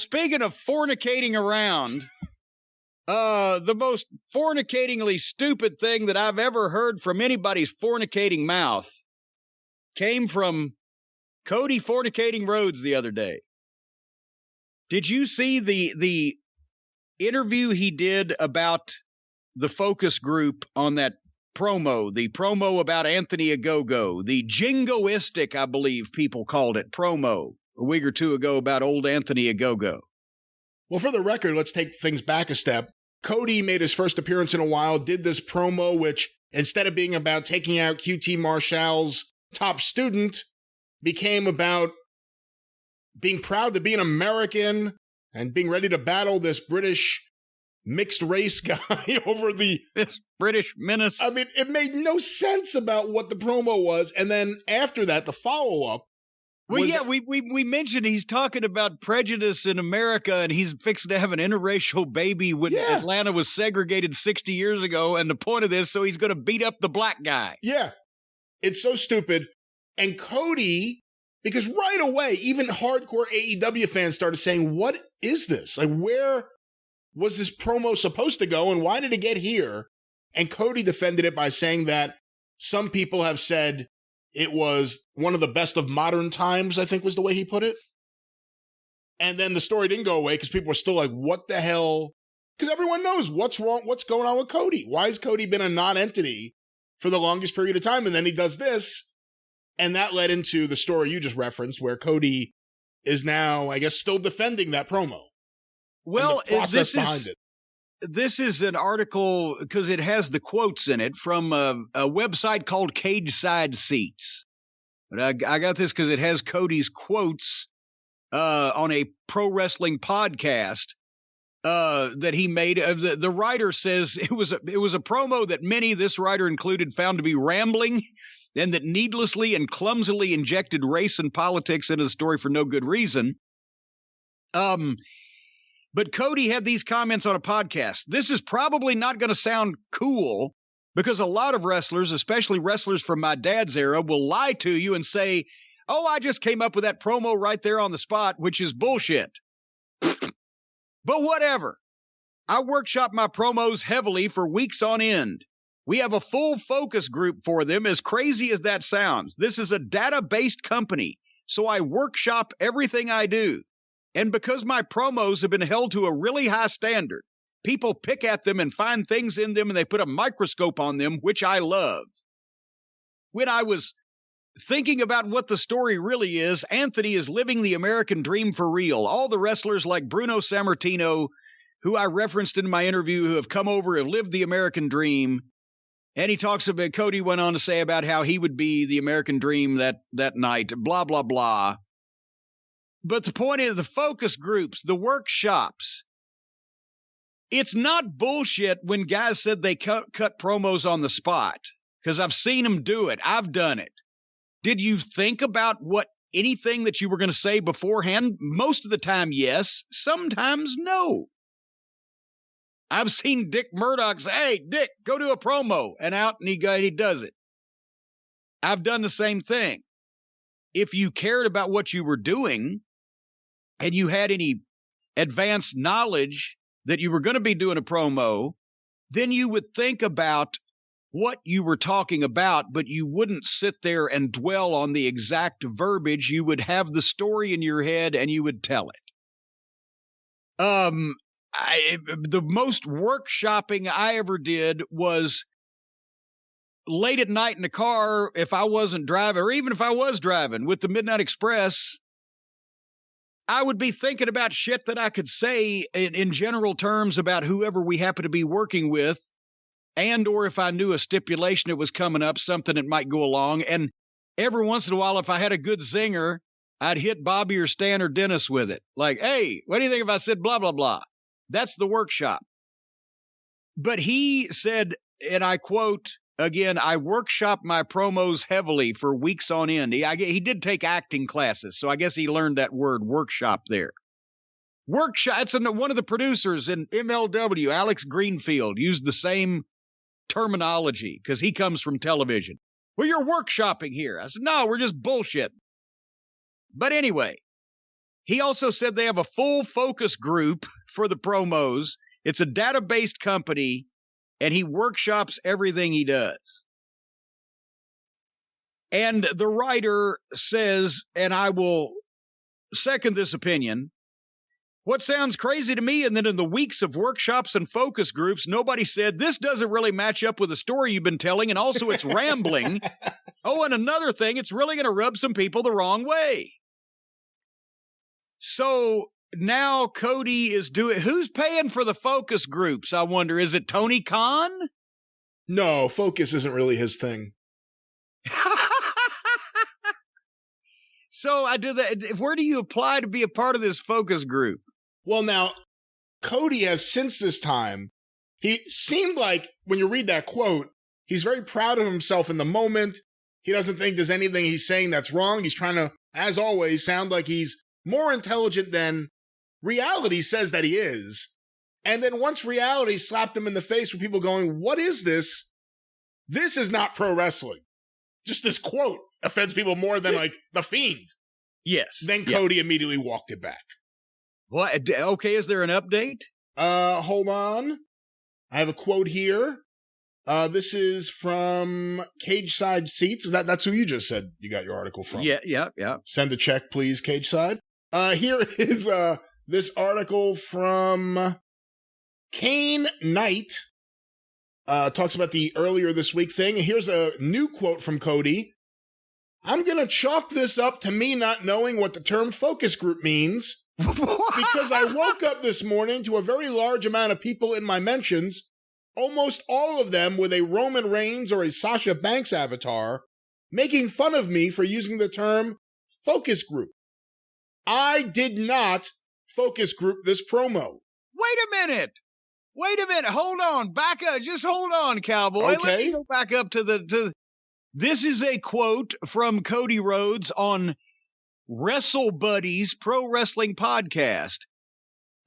Speaking of fornicating around, the most fornicatingly stupid thing that I've ever heard from anybody's fornicating mouth came from Cody fornicating Rhodes the other day. Did you see the interview he did about the focus group on that promo, the promo about Anthony Ogogo, the jingoistic, I believe people called it, promo a week or two ago about old Anthony Ogogo? Well, for the record, let's take things back a step. Cody made his first appearance in a while, did this promo, which instead of being about taking out QT Marshall's top student, became about being proud to be an American and being ready to battle this British mixed race guy over this British menace. I mean, it made no sense about what the promo was. And then after that, the follow-up. Well, yeah, we mentioned he's talking about prejudice in America, and he's fixing to have an interracial baby when Atlanta was segregated 60 years ago. And the point of this, so he's going to beat up the black guy. Yeah, it's so stupid. And Cody, because right away, even hardcore AEW fans started saying, what is this? Like, where was this promo supposed to go, and why did it get here? And Cody defended it by saying that some people have said it was one of the best of modern times, I think was the way he put it. And then the story didn't go away because people were still like, what the hell? Because everyone knows what's wrong, what's going on with Cody. Why has Cody been a non-entity for the longest period of time? And then he does this. And that led into the story you just referenced, where Cody is now, I guess, still defending that promo. Well, this is an article, because it has the quotes in it, from a website called Cage Side Seats. But I got this because it has Cody's quotes on a pro wrestling podcast that he made. The writer says it was a promo that many, this writer included, found to be rambling, and that needlessly and clumsily injected race and politics into the story for no good reason. But Cody had these comments on a podcast. This is probably not going to sound cool, because a lot of wrestlers, especially wrestlers from my dad's era, will lie to you and say, oh, I just came up with that promo right there on the spot, which is bullshit. But whatever. I workshop my promos heavily for weeks on end. We have a full focus group for them, as crazy as that sounds. This is a data-based company, so I workshop everything I do. And because my promos have been held to a really high standard, people pick at them and find things in them, and they put a microscope on them, which I love. When I was thinking about what the story really is, Anthony is living the American dream for real. All the wrestlers like Bruno Sammartino, who I referenced in my interview, who have come over, have lived the American dream. And he talks about, Cody went on to say about how he would be the American dream that night, blah, blah, blah. But the point is, the focus groups, the workshops, it's not bullshit when guys said they cut promos on the spot, because I've seen them do it. I've done it. Did you think about anything that you were going to say beforehand? Most of the time, yes. Sometimes, no. I've seen Dick Murdoch say, hey, Dick, go do a promo, and out, and he does it. I've done the same thing. If you cared about what you were doing, and you had any advanced knowledge that you were going to be doing a promo, then you would think about what you were talking about, but you wouldn't sit there and dwell on the exact verbiage. You would have the story in your head, and you would tell it. The most workshopping I ever did was late at night in the car, if I wasn't driving, or even if I was driving with the Midnight Express, I would be thinking about shit that I could say in general terms about whoever we happen to be working with, and or if I knew a stipulation that was coming up, something that might go along. And every once in a while, if I had a good zinger, I'd hit Bobby or Stan or Dennis with it. Like, hey, what do you think if I said blah, blah, blah? That's the workshop. But he said, and I quote, again, I workshop my promos heavily for weeks on end. He did take acting classes, so I guess he learned that word workshop there. Workshop, it's one of the producers in MLW, Alex Greenfield, used the same terminology because he comes from television. Well, you're workshopping here. I said, no, we're just bullshit. But anyway, He also said they have a full focus group for the promos. It's a data-based company, and he workshops everything he does. And the writer says, and I will second this opinion, what sounds crazy to me, and then in the weeks of workshops and focus groups, nobody said, this doesn't really match up with the story you've been telling, and also it's rambling. Oh, and another thing, it's really going to rub some people the wrong way. So now Cody is doing, who's paying for the focus groups, I wonder? Is it Tony Khan? No, focus isn't really his thing. So I do that. Where do you apply to be a part of this focus group? Well, now, Cody has since this time, he seemed like, when you read that quote, he's very proud of himself in the moment. He doesn't think there's anything he's saying that's wrong. He's trying to, as always, sound like he's more intelligent than reality says that he is. And then once reality slapped him in the face with people going, what is this? This is not pro wrestling. Just this quote offends people more than like The Fiend. Yes. Then Cody immediately walked it back. What? Okay, is there an update? Hold on. I have a quote here. This is from Cage Side Seats. That's who you just said you got your article from. Yeah. Send a check, please, Cage Side. Here is this article from Kane Knight. Talks about the earlier this week thing. Here's a new quote from Cody. I'm going to chalk this up to me not knowing what the term focus group means because I woke up this morning to a very large amount of people in my mentions, almost all of them with a Roman Reigns or a Sasha Banks avatar, making fun of me for using the term focus group. I did not focus group this promo. Wait a minute. Hold on. Back up. Just hold on, cowboy. Okay. Let me go back up to this is a quote from Cody Rhodes on Wrestle Buddies Pro Wrestling Podcast.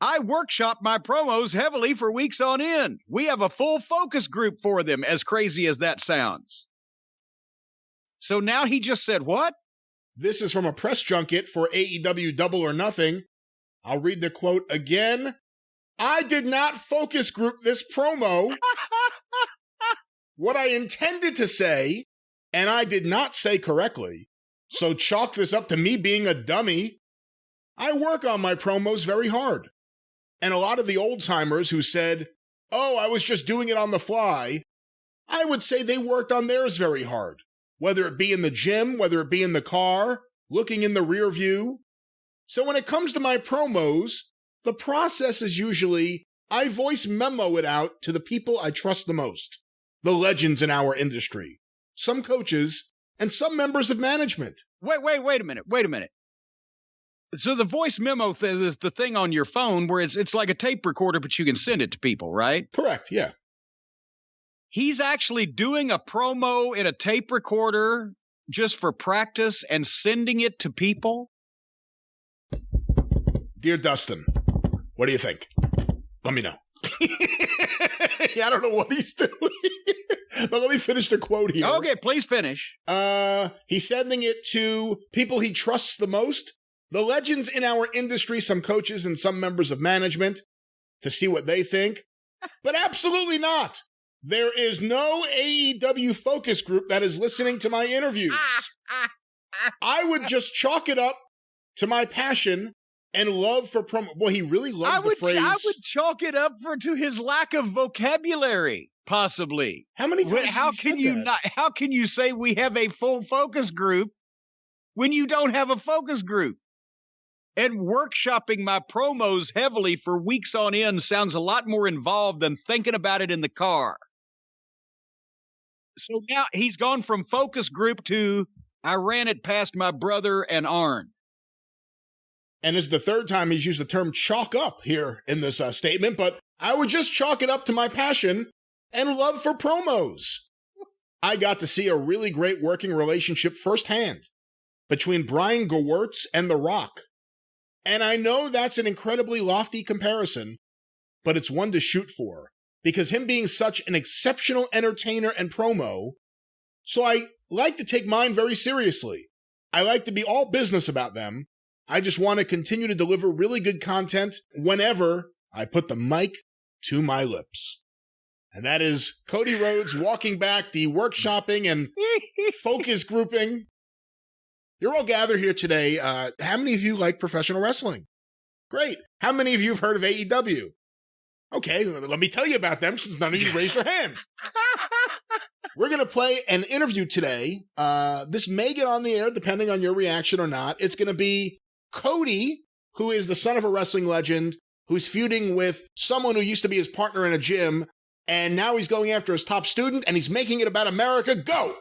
I workshop my promos heavily for weeks on end. We have a full focus group for them, as crazy as that sounds. So now he just said what? This is from a press junket for AEW Double or Nothing. I'll read the quote again. I did not focus group this promo. What I intended to say, and I did not say correctly, so chalk this up to me being a dummy. I work on my promos very hard. And a lot of the old-timers who said, oh, I was just doing it on the fly, I would say they worked on theirs very hard. Whether it be in the gym, whether it be in the car, looking in the rear view. So when it comes to my promos, the process is usually I voice memo it out to the people I trust the most, the legends in our industry, some coaches, and some members of management. Wait a minute. So the voice memo is the thing on your phone where it's like a tape recorder, but you can send it to people, right? Correct, yeah. He's actually doing a promo in a tape recorder just for practice and sending it to people? Dear Dustin, what do you think? Let me know. Yeah, I don't know what he's doing. But let me finish the quote here. Okay, please finish. He's sending it to people he trusts the most, the legends in our industry, some coaches and some members of management, to see what they think. But absolutely not. There is no AEW focus group that is listening to my interviews. I would just chalk it up to my passion and love for promo. Boy, he really loves the phrase. I would chalk it up to his lack of vocabulary, possibly. How many times How can you say we have a full focus group when you don't have a focus group? And workshopping my promos heavily for weeks on end sounds a lot more involved than thinking about it in the car. So now he's gone from focus group to I ran it past my brother and Arn. And it's the third time he's used the term chalk up here in this statement, but I would just chalk it up to my passion and love for promos. I got to see a really great working relationship firsthand between Brian Gewirtz and The Rock. And I know that's an incredibly lofty comparison, but it's one to shoot for. Because him being such an exceptional entertainer and promo, so I like to take mine very seriously. I like to be all business about them. I just want to continue to deliver really good content whenever I put the mic to my lips. And that is Cody Rhodes walking back the workshopping and focus grouping. You're all gathered here today. How many of you like professional wrestling? Great. How many of you have heard of AEW? Okay, let me tell you about them since none of you raised your hand. We're going to play an interview today. This may get on the air depending on your reaction or not. It's going to be Cody, who is the son of a wrestling legend, who's feuding with someone who used to be his partner in a gym, and now he's going after his top student, and he's making it about America. Go!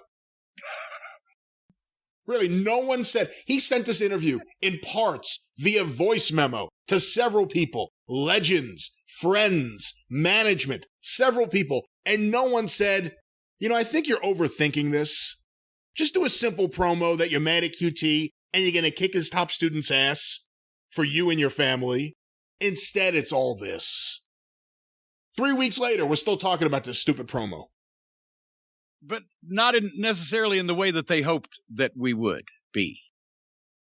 Really, no one said. He sent this interview in parts via voice memo to several people, legends, friends, management, several people, and no one said, I think you're overthinking this. Just do a simple promo that you're mad at QT and you're going to kick his top student's ass for you and your family. Instead, it's all this. 3 weeks later, we're still talking about this stupid promo. But not necessarily in the way that they hoped that we would be.